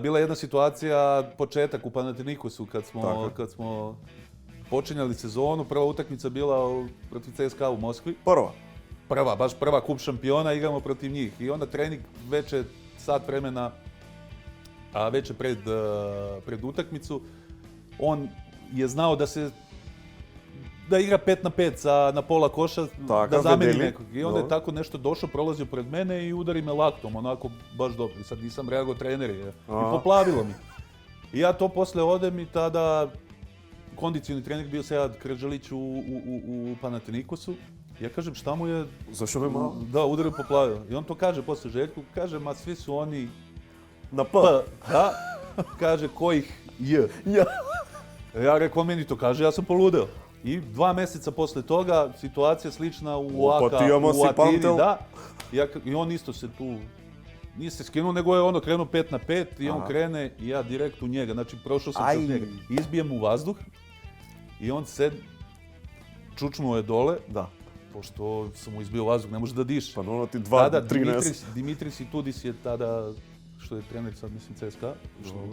bila je jedna situacija, početak u Panathinaikosu kad smo počinjali sezonu, prva utakmica bila protiv CSKA u Moskvi. Baš prva kup šampiona, igramo protiv njih. I onda trening veče sat vremena, veče pred utakmicu. On je znao da igra 5 na 5 na pola koša, da zameni nekog. I onda je tako nešto došao, prolazio pred mene i udari me laktom, onako baš dobro. I sad nisam reagao, trener je. I poplavilo mi. I ja to posle odem i tada kondicioni trening bio Sead Kržalić u Panathinaikosu. Ja kažem, šta mu je... Zašto me malo? Da, udario poplavio. I on to kaže posle Željku, kaže, ma svi su oni... Na P. Da, kaže, kojih J. Ja rekao, meni to kaže, ja sam poludeo. I 2 mjeseca posle toga, situacija slična u Atini, da. I on isto se tu, nije se skinuo, nego je ono krenuo 5 na 5 i on krene i ja direkt u njega, znači prošao sam kroz njega. Izbijem u vazduh i on se čučnuo je dole, pošto sam mu izbio vazduh, ne može da diše. Pa ono ti 2-13. Dimitris Itudis je tada, što je trener sad, mislim, CSKA,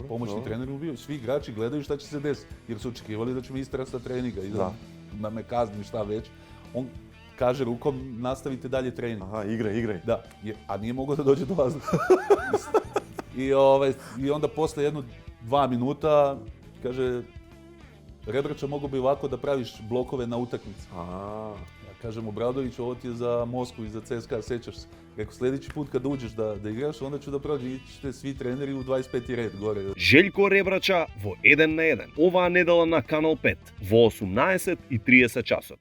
pomoćni trener mu bio, svi igrači gledaju šta će se desiti, jer su očekivali da će me isterati sa treninga i da me kazni šta već. On kaže rukom, nastavite dalje trening. Aha, igraj. Da, a nije mogao da dođe do vazduha. I onda posle 2 minuta, kaže, Rebrača, mogo bi ovako da praviš blokove na utakmici. Ja kažem, Obradović, ovo ti je za Moskvu i za CSKA, sećaš se. Rekao, sljedeći put kad uđeš da igraš, onda ću da prođe, ićete svi treneri u 25. red gore. Željko Rebrača во 1 на 1. Оваа недела на Канал 5 во 18:30 часот.